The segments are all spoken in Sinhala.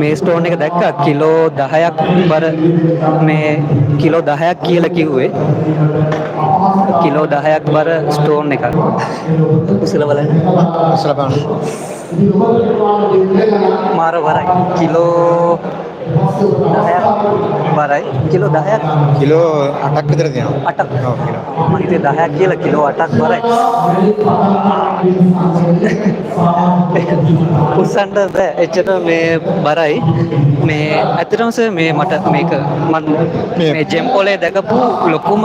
මේ ස්ටෝන් එක දැක්කා කිලෝ 10ක් බර මේ කිලෝ 10ක් කියලා කිව්වේ කිලෝ 10ක් බර ස්ටෝන් එකක් උසල බලන්න ඉස්සලා බලන්න. මාර වරයි කිලෝ 10ක් බරයි කිලෝ 10ක් කිලෝ 8ක් විතර තියෙනවා. 8ක් ඔව් කිලෝ. මම හිතේ 10ක් කියලා කිලෝ 8ක් බරයි උස්සන්න බෑ එච්චර මේ බරයි මේ ඇත්තටම සර් මේ මට මේක මම මේ ජෙම් පොලේ දැකපු ලොකුම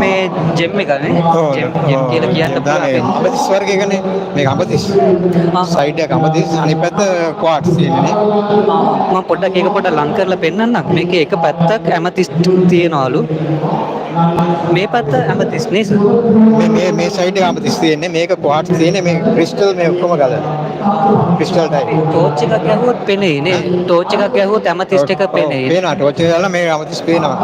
මේ ජෙම් එක නේ ජෙම් කියලා කියන්න පුළුවන් අඹතිස් වර්ගයකනේ මේක අඹතිස් සයිඩ් එක අඹතිස් අනිත් පැත්ත ක්වාට්ස් තියෙන්නේ මම පොඩ්ඩක් ඒක පොඩ්ඩක් ලං කරලා පෙන්නන්නම් මේකේ එක පැත්තක් ඇමතිස් තියනවලු මේ පැත්ත ඇමතිස් නේද මේ සයිඩ් එක අඹතිස් තියෙන්නේ මේක ක්වාට්ස් තියෙන්නේ මේ ක්‍රිස්ටල් මේ ඔක්කොම ගලන ක්‍රිස්ටල් ටයිප් ටෝච් එකක් ගැහුවොත් පෙනෙයි නේ ටෝච් එකක් ගැහුවොත් ඇමතිස් එක පෙනෙයි පේනවා ටෝච් එක දාලා මේ අඹතිස් පේනවා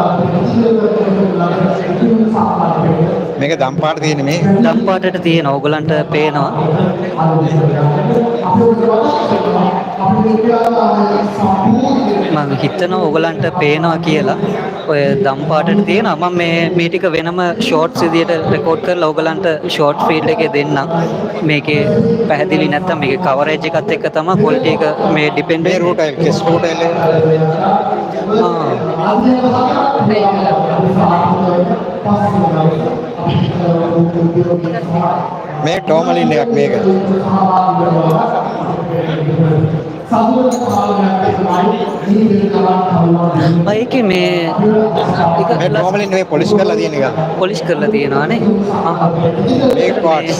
මේක දම් පාට තියෙන්නේ මේ දම් පාටට තියෙන ඕගලන්ට පේනවා මම හිතනවා ඕගලන්ට පේනවා කියලා ඔය දම් පාටට තියෙනවා මම මේ ටික වෙනම ෂෝට්ස් විදියට රෙකෝඩ් කරලා ඕගලන්ට ෂෝට් ෆීල්ඩ් එකේ දෙන්නම් මේකේ පැහැදිලි නැත්තම් මේකේ කවරේජ් එකත් එක්ක තමයි ක්වොලිටි එක මේ ඩිපෙන්ඩ් මේ රූට් එක කෙස් රූට් එක මේ ටෝමලින් එකක් මේක ඒකේ මේ ටෝමලින් නෙවෙයි පොලිෂ් කරලා තියෙන එක පොලිෂ් කරලා තියෙනවා නේ මේ ක්වාට්ස්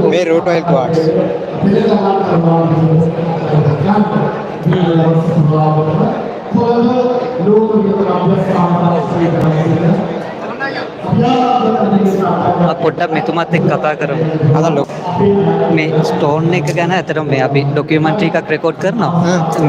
මේ රූට් ඔයිල් ක්වාට්ස් පොඩ්ඩක් මෙතුමත් එක්ක කතා කරමු. මේ ස්ටෝන් එක ගැන ඇත්තටම මේ අපි ඩොකියුමන්ටරි එකක් රෙකෝඩ් කරනවා.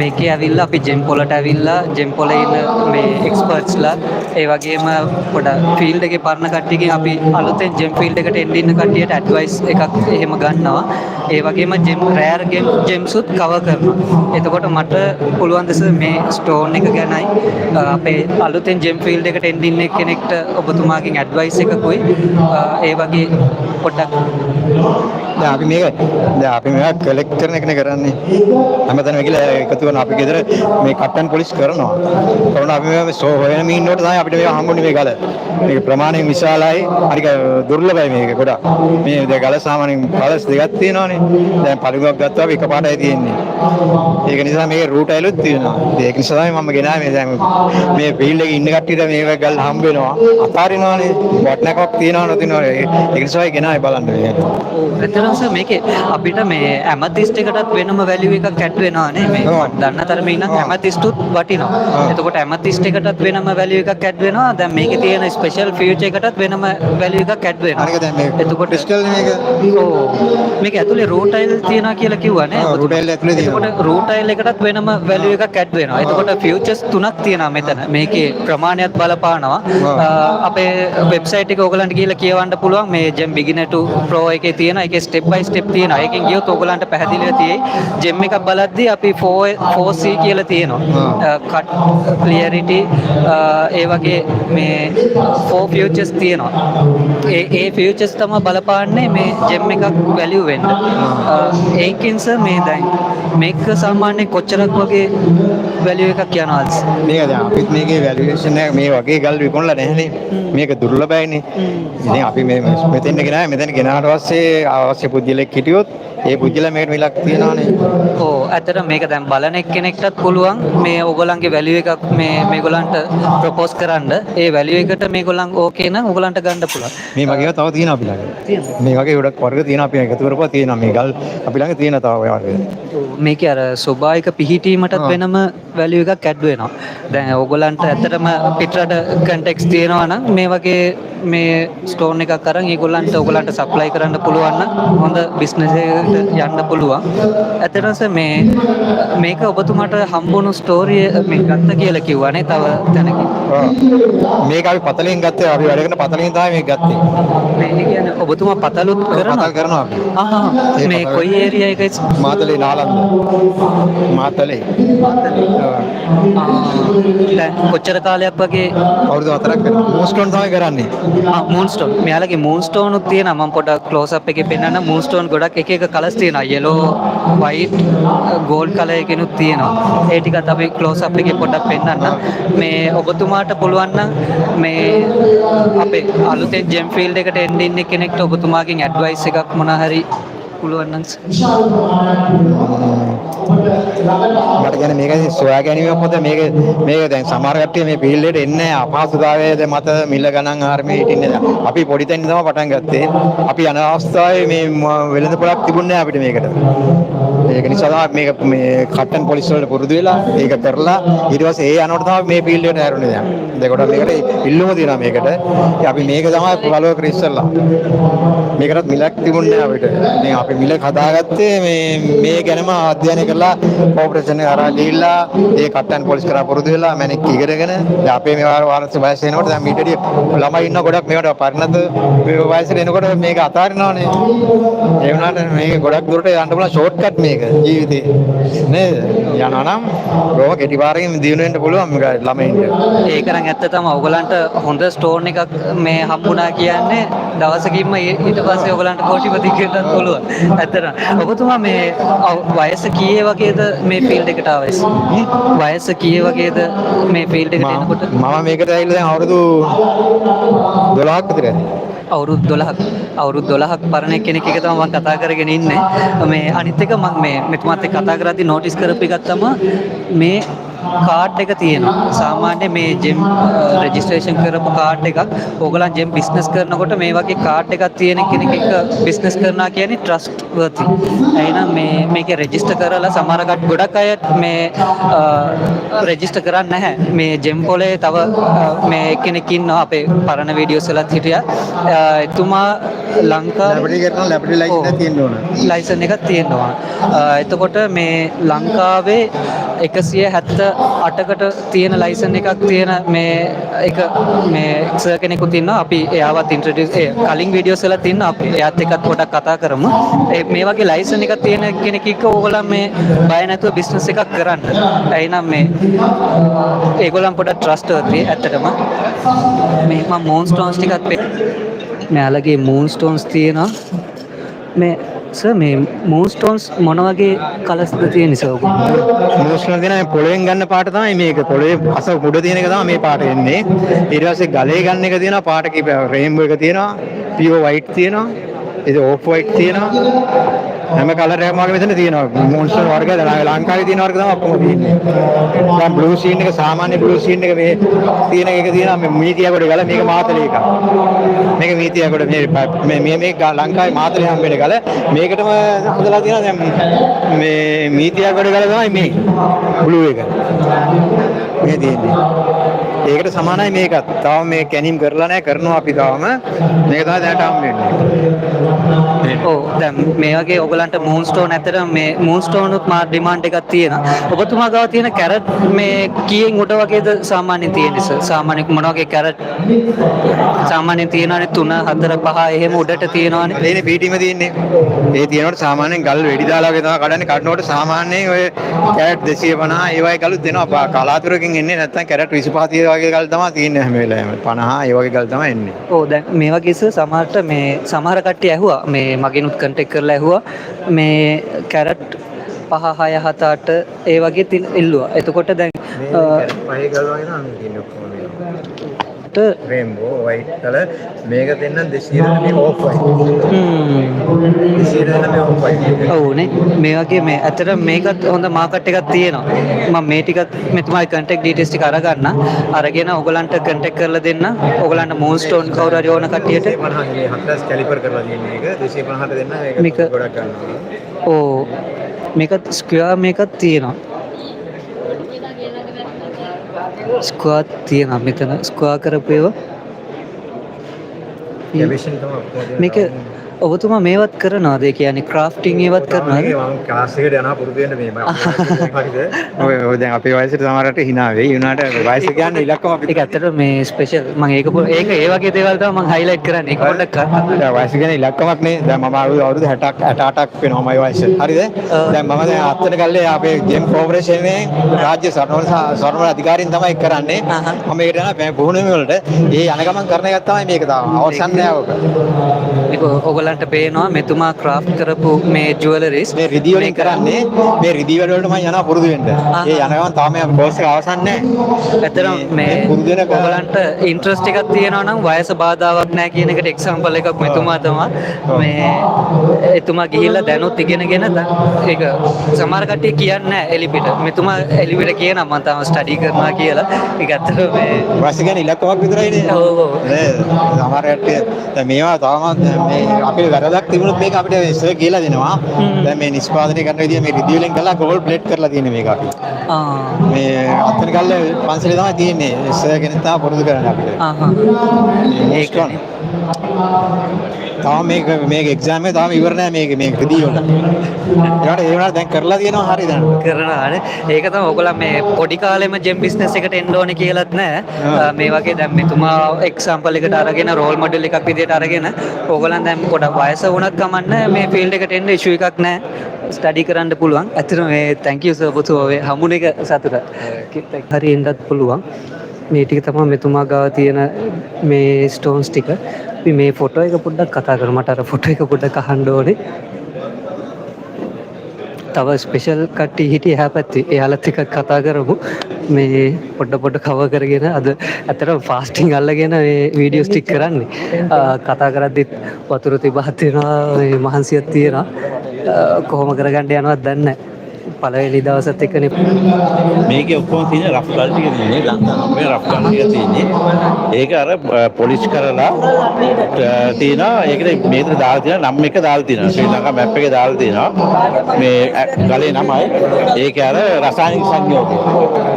මේකේ ඇවිල්ලා අපි ජෙම් පොලට ඇවිල්ලා ජෙම් පොලේ ඉන්න මේ එක්ස්පර්ට්ස්ලා ඒ වගේම පොඩ්ඩක් ෆීල්ඩ් එකේ පරණ කට්ටියකින් අපි අලුතෙන් ජෙම් ෆීල්ඩ් එකට එන්න ඉන්න කට්ටියට ඇඩ්වයිස් එකක් එහෙම ගන්නවා. ඒ වගේම ජෙම් රෑර් ජෙම්සුත් කවර් කරනවා. එතකොට මට පුළුවන් දැස මේ ස්ටෝන් එක ගැනයි අපේ අලුතෙන් ජෙම් ෆීල්ඩ් එකට එන්න ඉන්න කෙනෙක්ට ඔබතුමාගෙන් ඇඩ්වයිස් එකකුයි ඒ වගේ පොඩ්ඩක් දැන් අපි මේක කලෙක්ට් කරන එකනේ කරන්නේ හැමතැනම ගිහලා එකතු කරන අපි ගෙදර මේ කට්ටන් පොලිස් කරනවා අපි මේ හොයන මීන්නෝට තමයි අපිට මේක හම්බුනේ මේ ගල මේක ප්‍රමාණයෙන් විශාලයි හරික දුර්ලභයි මේක ගොඩක් මේ දැන් ගල සාමාන්‍යයෙන් කලස් දෙකක් තියෙනවානේ දැන් පරිගුවක් ගත්තාම එකපාරටයි තියෙන්නේ ඒක නිසා මේකේ රූට් අයලුත් තියෙනවා ඒක නිසා තමයි මම ගෙනාවේ මේ දැන් මේ ෆීල්ඩ් එකේ ඉන්න කට්ටියට මේ ගල් හම්බ වෙනවා අතාරිනවානේ වටනකක් තියෙනවා නතිනවා ඒක නිසා ගෙනාවේ බලන්න මේක එතරම්ස මේකේ අපිට මේ ඇමතිස්ට් එකටත් වෙනම වැලියු එකක් ඇඩ් වෙනවා නේ මේ දන්න තරමේ ඉන්න ඇමතිස්ට්ුත් වටිනවා එතකොට ඇමතිස්ට් එකටත් වෙනම වැලියු එකක් ඇඩ් වෙනවා දැන් මේකේ තියෙන ස්පෙෂල් ෆීචර් එකටත් වෙනම වැලියු එකක් ඇඩ් වෙනවා හරිද දැන් මේක එතකොට ක්‍රිස්ටල් මේක ඔව් මේක ඇතුලේ රූට් අයිල් තියනවා කියලා කිව්වා නේ රූට් අයිල් ඇතුලේ තියෙනවා එතකොට රූට් අයිල් එකටත් වෙනම වැලියු එකක් ඇඩ් වෙනවා එතකොට ෆීචර්ස් තුනක් තියෙනවා මෙතන මේකේ ප්‍රමාණයත් බලපානවා අපේ වෙබ්සයිට් එක ඕගලන්ට ගිහලා කියවන්න පුළුවන් මේ ජෙම් බිගිනර් ටු ප්‍රෝ එකේ තියෙන ඒකේ ස්ටෙප් බයි ස්ටෙප් තියෙනවා. ඒකෙන් ගියොත් ඕගලන්ට පැහැදිලිව තියෙයි. ජෙම් එකක් බලද්දී අපි 4C කියලා තියෙනවා. කට් ක්ලියරිටි ඒ වගේ මේ 4 ෆීචර්ස් තියෙනවා. ඒ ෆීචර්ස් තමයි බලපාන්නේ මේ ජෙම් එකක් වැලියු වෙන්න. ඒකෙන් සර් මේ දැන් මේක සාමාන්‍යයෙන් කොච්චරක් වගේ වැලියු එකක් යනවාද? මේක දැන් අපිත් මේකේ වැලියුේෂන් එක මේ වගේ ගල් විකුණලා නැහැනේ. මේක දුර්ලභයිනේ. ඉතින් අපි මේ මෙතෙන් ගෙනාවේ මෙතන ගෙනාවට පස්සේ අවශ්‍ය පුද්ගලෙක් හිටියොත් ඒ පුද්ගලයා මේකට විලක් තියනවානේ. ඔව් ඇත්තට මේක දැන් බලන එක්කෙනෙක්ටත් පුළුවන් මේ ඕගොල්ලන්ගේ වැලියු එකක් මේගොල්ලන්ට ප්‍රොපෝස් කරන්න. ඒ වැලියු එකට මේගොල්ලන් ඕකේ නම් ඕගොල්ලන්ට ගන්න පුළුවන්. මේ වගේම තව තියෙනවා අපි ළඟ. මේ වගේ ගොඩක් වර්ග තියෙනවා අපි එකතු කරපුවා තියෙනවා මේ ගල් අපි ළඟ තියෙන තව වර්ග. මේකේ අර ස්වභාවික පිහිටීමටත් වෙනම වැලියු එකක් ඇඩ් වෙනවා. දැන් ඕගොල්ලන්ට ඇත්තටම පිටරට කන්ටෙක්ස් තියෙනවා නම් මේ වගේ මේ ස්ටෝන් එකක් අරන් ඒගොල්ලන්ට ඕගොල්ලන්ට සප්ලයි කරන්න පුළුවන් නම් හොඳ බිස්නස් එකක ඔයගලන්ට යන්න පුළුවන්. ඇත්තටම සර් මේක ඔබතුමාට හම්බුණු ස්ටෝරිය මේ ගත්ත කියලා කිව්වනේ තව තැනකින්. මේක අපි පතලින් ගත්තේ අපි වැඩ කරන පතලින් තමයි මේක ගත්තේ. මේ කියන්නේ ඔබතුමා පතලුත් කරනවා. පතල් කරනවා අපි. මේ කොයි ඒරියා එකයි? මාතලේ නාලන්ද. මාතලේ. දැන් කොච්චර කාලයක් වගේ අවුරුදු 4ක් කරනවා. මූන්ස්ටෝන් තමයි කරන්නේ. මූන්ස්ටෝන්. මෙයාලගේ මූන්ස්ටෝන් උත් තියෙනවා. මම පොඩ්ඩක් ක්ලෝස් අප් එකේ පෙන්නන්න. මූන්ස්ටෝන් ගොඩක් එක එක කලර්ස් තියෙනවා. yellow, white, gold color එකකිනුත් තියෙනවා. ඒ ටිකත් අපි ක්ලෝස් අප් එකේ පොඩ්ඩක් පෙන්නන්න. මේ ඔබතුමාට පුළුවන් නම් මේ අපේ අලුතෙන් ජෙම් ෆීල්ඩ් එකට එන්න ඉන්න කෙනෙක්ට ඔබතුමාගෙන් ඇඩ්වයිස් එකක් මොනවා හරි පුළුවන් නම් මට කියන්නේ මේක සොයා ගැනීම පොත මේක දැන් සමහර කට්ටිය මේ ෆීල්ඩ් එකට එන්නේ අපහසුතාවයේ මත මිල ගණන් ආර්මේ හිටින්නේ අපි පොඩි තැනින් තමයි පටන් ගත්තේ අපි යන අවස්ථාවේ මේ වෙළඳ පොලක් තිබුණේ නැහැ අපිට මේකට ඒක නිසා තමයි මේ කට්ටන් පොලිස් වලට පුරුදු වෙලා ඒක කරලා ඊට පස්සේ ඒ යනකොට තමයි මේ ෆීල්ඩ් එකට හැරුණේ දැන් දෙකට මේකට ඉල්ලුම තියෙනවා මේකට අපි මේක තමයි පළව කර ඉස්සෙල්ලා මේකටත් මිලක් තිබුණේ නැහැ අපිට දැන් අපි මිල හදාගත්තේ මේ ගැනම අධ්‍යයනය කරලා කෝපරේෂන් එක හරහා ගිහිල්ලා ඒ කට්ටන් පොලිස් කරා පුරුදු වෙලා මැනික් ඉගෙනගෙන දැන් අපේ මේ වාරස් වයස එනකොට දැන් මීටරි ළමයි ඉන්න ගොඩක් මේකට පරිණත වයසට එනකොට මේක අතාරිනවනේ ඒ වුණාට මේක ගොඩක් දුරට යන්න පුළුවන් ෂෝට් කට් මේක ජීවිතේ නේද යනවා නම් රෝම කෙටි පාරකින් දිනු වෙන්න පුළුවන් මේක ළමයින්ට ඒක නම් ඇත්ත තමයි ඔයගලන්ට හොඳ ස්ටෝන් එකක් මේ හම්බුණා කියන්නේ දවසකින්ම ඊට පස්සේ ඔයගලන්ට කෝටිපති කියන්නත් පුළුවන් ඇත්තටම ඔබතුමා මේ වයස කීයේ වගේද මේ ෆීල්ඩ් එකට ආවයිස් වයස කීයේ වගේද මේ ෆීල්ඩ් එකට එනකොට මම මේකට ඇවිල්ලා දැන් අවුරුදු 12ක් විතර අවුරුදු 12ක් පරණ කෙනෙක් එක තමයි මම කතා කරගෙන ඉන්නේ මේ අනිත් එක මම මේ මෙතුමාත් එක්ක කතා කරද්දී නෝටිස් කරපු එකක් තමයි මේ කාඩ් එක තියෙනවා සාමාන්‍ය මේ ජෙම් රෙජිස්ට්‍රේෂන් කරපු කාඩ් එකක් ඕගලන් ජෙම් බිස්නස් කරනකොට මේ වගේ කාඩ් එකක් තියෙන කෙනෙක් එක්ක බිස්නස් කරනවා කියන්නේ ට්‍රස්ට් වර්ති එහෙනම් මේකේ රෙජිස්ටර් කරලා සමහර ගොඩක් අය මේ රෙජිස්ටර් කරන්නේ නැහැ මේ ජෙම් පොලේ තව මේ කෙනෙක් ඉන්නවා අපේ පරණ වීඩියෝස් වලත් හිටියා එතුමා ලංකාවේ ලැබරටරි ලයිසන් එකක් තියෙන්න ඕන ලයිසන් එකක් තියෙන්න ඕන එතකොට මේ ලංකාවේ 178කට තියෙන ලයිසන් එකක් තියෙන මේ එක මේ සර් කෙනෙකුත් ඉන්නවා අපි එයාවත් ඉන්ට්‍රොඩියුස් කලින් වීඩියෝස් වල තියෙනවා අපි එයාත් එක්කත් පොඩක් කතා කරමු මේ වගේ ලයිසන් එකක් තියෙන කෙනෙක් එක්ක ඕගොල්ලන් මේ බය නැතුව බිස්නස් එකක් කරන්න එහෙනම් මේ ඒගොල්ලන් පොඩක් ට්‍රස්ට් වර්ති ඇත්තටම මේ මම මූන්ස්ටෝන්ස් ටිකත් මෙයාලගේ මූන්ස්ටෝන්ස් තියෙනවා මේ සර් මේ මූන්ස්ටෝන්ස් මොන වගේ කලර්ස්ද තියෙන්නේ සර් මූන්ස්ටෝන් දෙන පොළවෙන් ගන්න පාට තමයි මේක පොළවේ අස උඩ තියෙන එක තමයි මේ පාට එන්නේ ඊට පස්සේ ගලේ ගන්න එක තියෙනවා පාට කීප රේන්බෝ එක තියෙනවා පියෝ වයිට් තියෙනවා ඒක ඕෆ් වයිට් තියෙනවා හැම කලර් එකක්ම වගේ මෙතන තියෙනවා මූන්ස්ටෝන් වර්ගය ලංකාවේ තියෙන වර්ග තමයි ඔක්කොම තියෙන්නේ දැන් බ්ලූ සීන් එක සාමාන්‍ය බ්ලූ සීන් එක මේ තියෙන එක තියෙනවා මේ මීතියා කොට ගල මේක මාතලේ එකක් මේක මීතියා කොට මේ ලංකාවේ මාතලේ හම්බ වෙන ගල මේකටම හදලා තියෙනවා දැන් මේ මීතියා කොට ගල තමයි මේ බ්ලූ එක මේ තියෙන්නේ ඒකට සමානයි මේකත් තාම මේ කැනීම් කරලා නැහැ කරනවා අපි තාම මේක තමයි දැනට හම්බ වෙන්නේ ඔව් දැන් මේ වගේ ඔයගලන්ට මූන්ස්ටෝන් ඇත්තටම මේ මූන්ස්ටෝන් උත් මා ඩිමාන්ඩ් එකක් තියෙනවා ඔබතුමා ගාව තියෙන කැරට් මේ කීයෙන් උඩ වගේද සාමාන්‍යයෙන් තියෙන්නේ සර් සාමාන්‍ය මොන වගේ කැරට් සාමාන්‍යයෙන් තියෙනවානේ 3 4 5 එහෙම උඩට තියෙනවානේ ඒනේ පීටිම තියෙන්නේ ඒ තියෙනකොට සාමාන්‍යයෙන් ගල් වෙඩි දාලා වගේ තමයි කඩන්නේ කඩනකොට සාමාන්‍යයෙන් ඔය කැරට් 250 ඒ වගේ ගලුත් දෙනවා කලාතුරකින් එන්නේ නැත්නම් කැරට් 25 වගේ ගල් තමයි තියෙන්නේ හැම වෙලාවෙම 50 ඒ වගේ ගල් තමයි එන්නේ ඔව් දැන් මේ වගේ සමහරට මේ සමහර කට්ටිය ඇහුවා මේ මගෙනුත් කන්ටැක්ට් කරලා ඇහුවා මේ කැරට් 5 6 7 8 ඒ වගේ ඉල්ලුවා එතකොට දැන් පහේ ගල් වගේ තමයි තියෙන්නේ ඔක්කොම රේන්බෝ වයිට් කලර් මේක දෙන්න 200 මේ ඕෆ් වයිට් 200 මේ ඕෆ් වයිට් ඔව්නේ මේ වගේ මේ ඇත්තට මේකත් හොඳ මාකට් එකක් තියෙනවා මම මේ ටිකත් මෙතුමායි කන්ටැක්ට් ඩීටේල්ස් ටික අරගන්න අරගෙන ඔයගලන්ට කන්ටැක්ට් කරලා දෙන්න ඔයගලන්ට මූන්ස්ටෝන් කවුරු හරි ඕන කට්ටියට 250 හතරස් කැලිපර් කරලා තියෙන එක 250ට දෙන්න මේක ගොඩක් ගන්නවා ඕ මේකත් ස්ක්වෙයාර් මේකත් තියෙනවා ස්ක්වාර් තියෙනවා මෙතන ස්ක්වාර් කරපු ඒවා කැවිෂන් තමයි මේක ඔබතුමා මේවත් කරනවාද? ඒ කියන්නේ ක්‍රාෆ්ටිං ඒවත් කරනවාද? මම ක්ලාස් එකට යනවා පුරුදු වෙන්න මේ මම ඔය දැන් අපේ වයසට සමහරට hina වෙයි. උනාට වයස කියන්නේ ඉලක්කම අපිට. ඒක ඇත්තට මේ ස්පෙෂල් මම ඒක ඒ වගේ දේවල් තමයි මම හයිලයිට් කරන්නේ. ඒක පොඩ්ඩක් දැන් වයස කියන්නේ ඉලක්කමක් නේ. දැන් මම අවුරුදු 60ක් 68ක් වෙනවා මගේ වයස. හරිද? දැන් මම දැන් අත්තන කල්ලේ අපේ ගේම් කෝපරේෂනේ රාජ්‍ය සර්වර අධිකාරීන් තමයි කරන්නේ. මම මේකට යනවා පුහුණුවීම වලට. ඒ යන ගමන් කරන එකක් තමයි මේක තාම අවසන් නෑ ඔක. ඒක ඔයගලන්ට පේනවා මෙතුමා ක්‍රාෆ්ට් කරපු මේ ජුවලරිස් මේ රිදී වලින් කරන්නේ මේ රිදී වල වලට මම යනවා පුරුදු වෙන්න. ඒ යන ගමන් තාම මේ කෝස් එක අවසන් නෑ. ඇත්තටම මේ ඔයගලන්ට ඉන්ට්‍රස්ට් එකක් තියෙනවා නම් වයස බාධාවක් නෑ කියන එකට එක්සැම්පල් එකක් මෙතුමා තමයි. මේ එතුමා ගිහිල්ලා දැනුත් ඉගෙනගෙන ඒක සමහර කට්ටිය කියන්නේ නෑ එලිපිට. මෙතුමා එලිපිට කියනවා මම තාම ස්ටඩි කරනවා කියලා. ඒක ඇත්තටම මේ වයස කියන්නේ ඉලක්කමක් විතරයිනේ. ඔව් ඔව්. නේද? සමහර කට්ටිය දැන් මේවා තාමත් මේ අපේ වැරදක් තිබුණොත් මේක අපිට සර් කියලා දෙනවා. දැන් මේ නිෂ්පාදනය කරන විදිය මේ රිදී වලින් කරලා ගෝල්ඩ් ප්ලේට් කරලා තියෙන මේක අපි. මේ අත්වෙනි කල්ල පන්සලේ තමයි තියෙන්නේ. සර් කෙනෙක් තමයි පුරුදු කරන්නේ අපිට. ඒක තාම මේක එක්සෑම් එක තාම ඉවර නෑ මේක රිදී වල. ඒකට ඒ වුණාට දැන් කරලා තියෙනවා හරි දැන්. කරනවානේ. ඒක තමයි ඔයගොල්ලෝ මේ පොඩි කාලෙම ජෙම් බිස්නස් එකට එන්න ඕනේ කියලාත් නෑ. මේ වගේ දැන් මෙතුමා එක්සැම්පල් එකට අරගෙන රෝල් මොඩල් එකක් විදියට අරගෙන ඕගොල්ලන් දැන් පොඩක් වයස වුණත් කමන්නේ මේ ෆීල්ඩ් එකට එන්න ඉෂුව එකක් නෑ. ස්ටඩි කරන්න පුළුවන්. ඇත්තටම මේ thank you sir ඔබතුමා ඔය හමුන එක සතුටක්. හරි එන්නත් පුළුවන්. මේ ටික තමයි මෙතුමා ගාව තියෙන මේ ස්ටෝන්ස් ටික. අපි මේ ෆොටෝ එක පොඩ්ඩක් කතා කරමු. මට අර ෆොටෝ එක පොඩ්ඩක් අහන්න ඕනේ. තව ස්පෙෂල් කට්ටිය හිටිය එහා පැත්තේ. එයාලත් එක්ක කතා කරමු. මේ පොඩ කවර් කරගෙන අද ඇත්තටම ෆාස්ටිං අල්ලගෙන මේ වීඩියෝස් ටික කරන්නේ. කතා කරද්දිත් වතුර තිබහත් වෙනවා, මේ මහන්සියක් තියෙනවා. කොහොම කරගන්න යනවද දන්නේ නැහැ. පළවෙනි දවසත් එක්කනේ මේකේ ඔක්කොම තියෙන රෆ් කල් ටික තියෙන්නේ ලංකාවේ රෆ් කල් ටික තියෙන්නේ ඒක අර පොලිෂ් කරලා තියෙනවා ඒකට මේකට දාලා තියෙනවා නම් එක දාලා තියෙනවා ශ්‍රී ලංකා මැප් එකේ දාලා තියෙනවා මේ ගලේ නමයි ඒක අර රසායනික සංයෝගය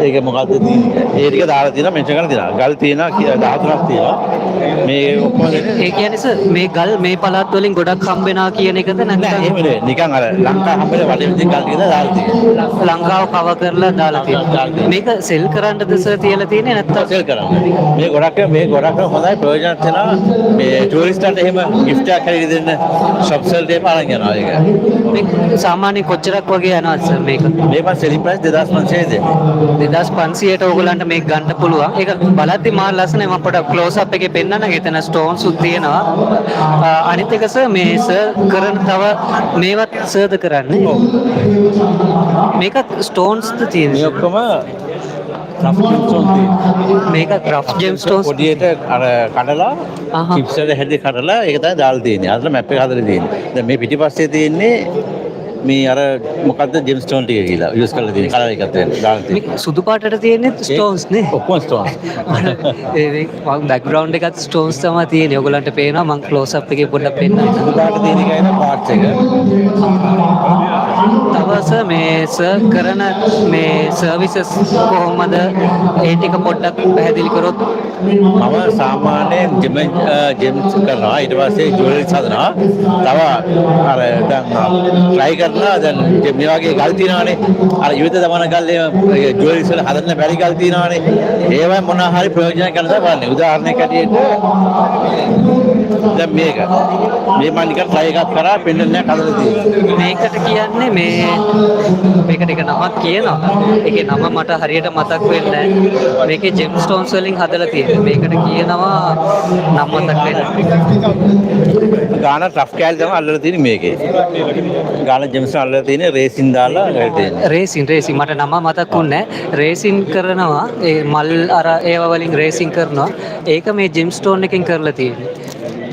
ඒක මොකද්ද තියෙන්නේ ඒ ටික දාලා තියෙනවා මෙන්ෂන් කරලා තියෙනවා ගල් තියෙනවා 13ක් තියෙනවා මේ ඔක්කොම ඒ කියන්නේ සර් මේ ගල් මේ පළාත් වලින් ගොඩක් හම්බෙනවා කියන එකද නෑ එහෙම නෙවෙයි නිකන් අර ලංකා හම්බෙන වටේ විදිහ ගල් ටික දාලා තියෙනවා ලංකාව කව කරලා දාලා තියෙනවා. මේක සෙල් කරන්නද සර් තියලා තියෙන්නේ නැත්නම් සෙල් කරන්න. මේ ගොඩක් හොඳයි ප්‍රයෝජනවත් වෙනවා. මේ ටූරිස්ට්න්ට එහෙම gift එකක් හරි දෙන්න shops වලට එහෙම අරන් යනවා ඒක. මේ සාමාන්‍ය කොච්චරක් වගේ යනවද සර් මේක? මේක selling price 2500 දෙන්නේ. 2500ට ඕගලන්ට මේක ගන්න පුළුවන්. ඒක බලද්දි මා ලස්සනයි මම පොඩක් ක්ලෝස් අප් එකේ පෙන්නන්න එතන ස්ටෝන්ස් උත් තියෙනවා. අනිත් එක සර් මේ සර් කරන තව මේවත් සර්ද කරන්නේ. ඔව්. මේක ස්ටෝන්ස් ද තියෙන්නේ. මේ ඔක්කොම රෆ් ජෙම්ස්ටෝන් තියෙනවා. මේක රෆ් ජෙම්ස්ටෝන්ස් පොඩියට අර කඩලා චිප්ස් වල හැදේ කඩලා ඒක තමයි දාලා තියෙන්නේ. අර මැප් එක හදලා තියෙන්නේ. දැන් මේ පිටිපස්සේ තියෙන්නේ මේ අර මොකද්ද ජෙම්ස්ටෝන් ටික කියලා යූස් කරලා තියෙන කලර් එකක් දාලා තියෙන්නේ. සුදු පාටට තියෙන්නේ ස්ටෝන්ස් නේ. ඔක්කොම ස්ටෝන්ස්. ඒ බෑග්ග්‍රවුන්ඩ් එකත් ස්ටෝන්ස් තමයි තියෙන්නේ. ඔයගලන්ට පේනවා මම ක්ලෝස් අප් එකේ පොඩ්ඩක් පෙන්නන්න. සුදු පාට තියෙන එකයි නේ පාර්ට්ස් එක. තව සර් මේ සර් කරන මේ සර්විසස් කොහොමද ඒ ටික පොඩ්ඩක් පැහැදිලි කරොත් මම සාමාන්‍යයෙන් ජෙම්ස් කරනවා ඊට පස්සේ ජුවලරිස් හදනවා තව අර දැන් try කරනවා දැන් මේ වගේ ගල් තියෙනවානේ අර යුද්ධ දමන ගල් ඒ ජුවලරිස් වල හදන්න බැරි ගල් තියෙනවානේ ඒවා මොනවා හරි ප්‍රයෝජන ගන්නද බලන්නේ උදාහරණයක් ඇටියට දැන් මේක මේ මම නිකන් try එකක් කරා පෙන්නන්නයක් හදලා තියෙනවා මේකට කියන්නේ මේකට එක නමක් කියනවා ඒකේ නම මට හරියට මතක් වෙන්නේ නැහැ මේකේ ජෙම් ස්ටෝන්ස් වලින් හදලා තියෙනවා මේකට කියනවා නම් මතක් වෙන්නේ ගාන රෆ් කෑලි තමයි අල්ලලා තියෙන්නේ මේකේ ගාන ජෙම්ස් අල්ලලා තියෙන්නේ රේසින් දාලා තියෙන්නේ රේසින් මට නම මතක් වුණේ නැහැ රේසින් කරනවා ඒ මල් අර ඒව වලින් රේසින් කරනවා ඒක මේ ජෙම් ස්ටෝන් එකෙන් කරලා තියෙන්නේ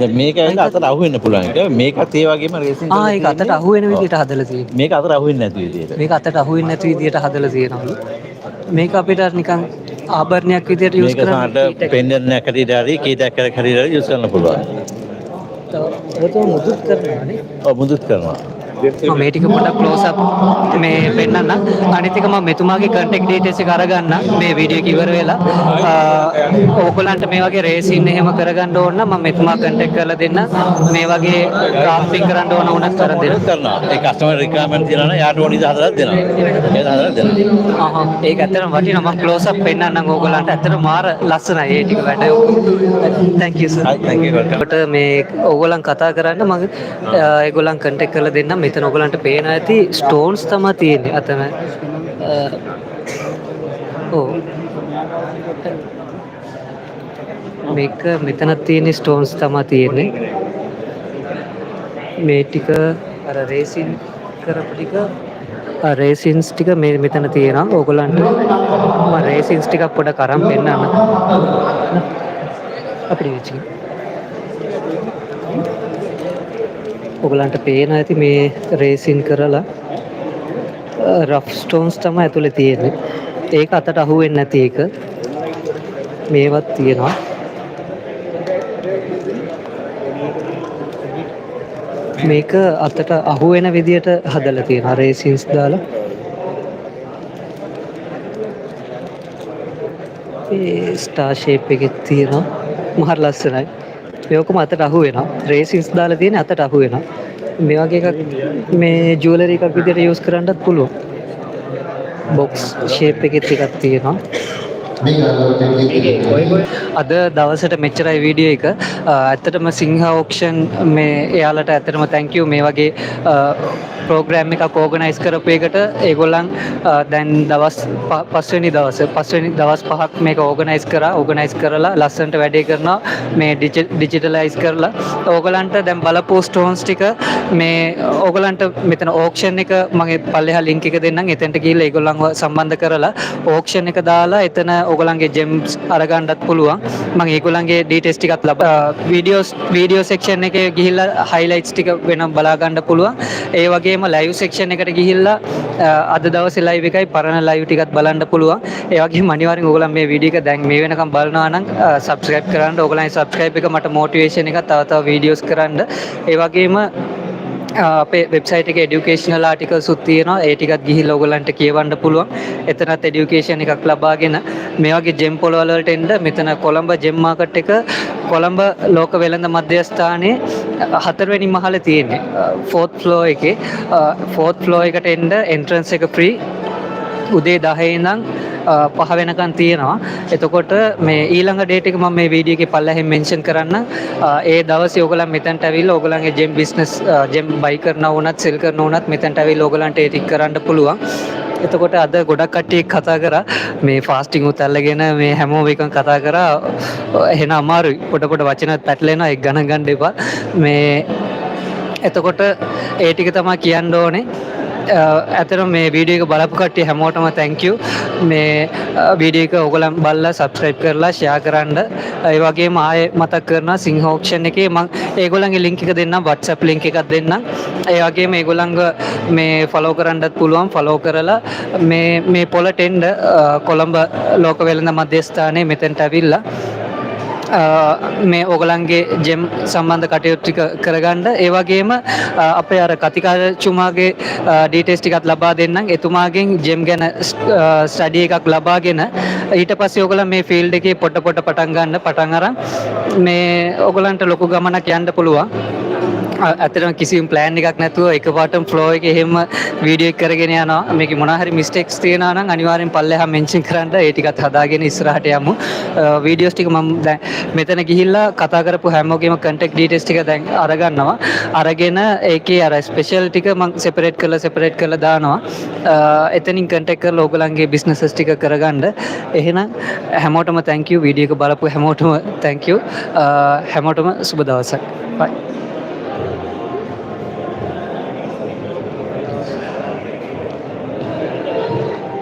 දැන් මේක ඇවිල්ලා අතට අහු වෙන්න පුළුවන් එක මේකත් ඒ වගේම රේසින් ඒක අතට අහු වෙන විදිහට හදලා තියෙන්නේ මේක අතට අහු වෙන්නේ නැති විදිහට මේක අතට අහු වෙන්නේ නැති විදිහට හදලා තියෙනවා මේක අපිට නිකන් ආභරණයක් විදිහට යූස් කරන්න මේක පෙන්ඩන්ට් එකකට හරි කීටක් කරලා හරි යූස් කරන්න පුළුවන් ඔතන මුදුත් කරනවානේ ඔව් මුදුත් කරනවා මම මේ ටික පොඩ්ඩක් ක්ලෝස් අප් මේ පෙන්නන්න. අනිත් එක මම මෙතුමාගේ කන්ටැක්ට් ඩීටේල්ස් එක අරගන්න මේ වීඩියෝ එක ඉවර වෙලා. ඕගොල්ලන්ට මේ වගේ රේසින් එහෙම කරගන්න ඕන නම් මම මෙතුමා කන්ටැක්ට් කරලා දෙන්න. මේ වගේ ඩ්‍රාෆ්ටිං කරන්න ඕන වුණත් කරන් දෙන්න. කරනවා. ඒ කස්ටමර් රික්වයර්මන්ට් තියනවා නම් යාට ඕන විදිහට හදලා දෙනවා. ඒක හදලා දෙනවා. ඒක ඇත්තටම වටිනවා. මම ක්ලෝස් අප් පෙන්නන්නම් ඕගොල්ලන්ට. ඇත්තටම මාර ලස්සනයි ඒ ටික වැඩ. thank you sir. thank you welcome. කොට මේ ඕගොල්ලන් කතා කරන්න මම ඒගොල්ලන් කන්ටැක්ට් කරලා දෙන්නම්. මෙතන ඕගොල්ලන්ට පේන ඇති ස්ටෝන්ස් තමයි තියෙන්නේ අතන. ඔව් මේක මෙතන තියෙන ස්ටෝන්ස් තමයි තියෙන්නේ. මේ ටික අර රේසින් කරපු ටික රේසින්ස් ටික මේ මෙතන තියෙනවා. ඕගොල්ලන්ට මම රේසින්ස් ටිකක් පොඩක් අරන් පෙන්නන්න. අපිට වෙච්ච එක. ඔයගලන්ට පේන ඇති මේ රේසින් කරලා රෆ් ස්ටෝන්ස් තමයි ඇතුලේ තියෙන්නේ. ඒක අතට අහු වෙන්නේ නැති එක. මේවත් තියෙනවා. මේක අතට අහු වෙන විදියට හදලා තියෙනවා රේසින්ස් දාලා. ඒ ස්ටාර් ෂේප් එකේ තියෙනවා. මහර ලස්සනයි. මේ ඔක්කොම අතට අහු වෙනවා. රේසින්ස් දාලා තියෙන අතට අහු වෙනවා. මේ වගේ එකක් මේ ජුවලරි එකක් විදිහට යූස් කරන්නත් පුළුවන්. බොක්ස් ෂේප් එකෙත් එකක් තියෙනවා. අද දවසට මෙච්චරයි වීඩියෝ එක. ඇත්තටම සිංහ ඔක්ෂන් මේ එයාලට ඇත්තටම thank you මේ වගේ ප්‍රෝග්‍රෑම් එකක් ඕගනයිස් කරපු එකට. ඒගොල්ලන් දැන් දවස් පස්වෙනි දවස් 5ක් මේක ඕගනයිස් කරලා ලස්සනට වැඩේ කරනවා. මේ ඩිජිටලයිස් කරලා ඕගලන්ට දැන් බලපු ස්ටෝන්ස් ටික මේ ඕගලන්ට මෙතන ඕක්ෂන් එක මගේ පල්ලෙහා ලින්ක් එක දෙන්නම්. එතනට ගිහිල්ලා ඒගොල්ලන්ව සම්බන්ධ කරලා ඕක්ෂන් එක දාලා එතන ඕගලන්ගේ ජෙම්ස් අරගන්නත් පුළුවන්. මම ඒගොල්ලන්ගේ ඩීටේල්ස් ටිකත් වීඩියෝ සෙක්ෂන් එකේ ගිහිල්ලා හයිලයිට්ස් ටික වෙනම් බලා ගන්න පුළුවන්. ඒ වගේම ලයිව් සෙක්ෂන් එකට ගිහිල්ලා අද දවසේ ලයිව් එකයි පරණ ලයිව් ටිකත් බලන්න පුළුවන්. ඒ වගේම අනිවාර්යෙන් ඕගොල්ලන් මේ වීඩියෝ එක දැන් මේ වෙනකම් බලනවා නම් සබ්ස්ක්‍රයිබ් කරන්න. ඕගොල්ලන්ගේ සබ්ස්ක්‍රයිබ් එක මට මොටිවේෂන් එකක් තව වීඩියෝස් කරන්න. ඒ වගේම අපේ වෙබ්සයිට් එකේ এডুকেෂනල් ආටිකල්ස් උත් තියෙනවා. ඒ ටිකත් ගිහිල්ලා ඔයගලන්ට කියවන්න පුළුවන්. එතනත් এডুকেෂන් එකක් ලබාගෙන මේ වගේ ජෙම් පොළවල් වලට එන්න. මෙතන කොළඹ ජෙම් මාකට් එක කොළඹ ලෝක වෙළඳ මධ්‍යස්ථානයේ 4 වෙනි මහලේ තියෙන්නේ. 4th floor එකේ 4th floor එකට එන්න එන්ට්‍රන්ස් එක ෆ්‍රී. උදේ 10 ඉඳන් 5 වෙනකන් තියෙනවා. එතකොට මේ ඊළඟ ඩේට් එක මම මේ වීඩියෝ එකේ පල්ලෙහෙන් මෙන්ෂන් කරන්න. ඒ දවසේ ඔයගලන් මෙතනට ඇවිල්ලා ඔයගලන්ගේ ජෙම් බිස්නස් ජෙම් බයි කරනවා වුණත් සෙල් කරනවා වුණත් මෙතනට ඇවිල්ලා ඔයගලන්ට ඒ ටික කරන්න පුළුවන්. එතකොට අද ගොඩක් කට්ටිය කතා කරා මේ ෆාස්ටිං උත් අල්ලගෙන මේ හැමෝම එකම කතා කරා. එහෙනම් අමාරුයි. පොඩ වචනත් පැටලෙනවා. ඒක ගණන් ගන්න එපා. මේ එතකොට ඒ ටික තමයි කියන්න ඕනේ. ඇත්තටම මේ වීඩියෝ එක බලපු කට්ටිය හැමෝටම thank you. මේ වීඩියෝ එක ඕගොල්ලන් බලලා subscribe කරලා share කරන්න. ඒ වගේම ආයෙ මතක් කරනවා සිංහ auction එකේ මම ඒගොල්ලන්ගේ link එක දෙන්නම්, WhatsApp link එකක් දෙන්නම්. ඒ වගේම ඒගොල්ලන්ව මේ follow කරන්නත් පුළුවන්. follow කරලා මේ පොළට එන්න කොළඹ ලෝක වෙළඳ මධ්‍යස්ථානයේ මෙතෙන්ට ඇවිල්ලා මේ ඕගලන්ගේ ජෙම් සම්බන්ධ කටයුතු ටික කරගන්න. ඒ වගේම අපේ අර කතිකාචුමාගේ ඩීටේල්ස් ටිකත් ලබා දෙන්නම්. එතුමාගෙන් ජෙම් ගැන ස්ටඩි එකක් ලබාගෙන ඊට පස්සේ ඕගලන් මේ ෆීල්ඩ් එකේ පොඩ පටන් අරන් මේ ඕගලන්ට ලොකු ගමනක් යන්න පුළුවන්. ඇත්තටම කිසිම ප්ලෑන් එකක් නැතුව එකපාරටම ෆ්ලෝ එකේ එහෙම වීඩියෝ එක කරගෙන යනවා. මේකේ මොනවා හරි මිස්ටේක්ස් තියෙනවා නම් අනිවාර්යෙන් පල්ලෙහා මෙන්ෂන් කරන්න. ඒ ටිකත් හදාගෙන ඉස්සරහට යමු. වීඩියෝස් ටික මම දැන් මෙතන ගිහිල්ලා කතා කරපු හැමෝගෙම කන්ටැක්ට් ඩීටේල්ස් ටික දැන් අරගන්නවා. අරගෙන ඒකේ අර ස්පෙෂල් ටික මම සෙපරේට් කරලා දානවා. එතනින් කන්ටැක්ට් කරලා ඕගලන්ගේ බිස්නසස් ටික කරගන්න. එහෙනම් හැමෝටම thank you. වීඩියෝ එක බලපු හැමෝටම thank you. හැමෝටම සුබ දවසක්. bye.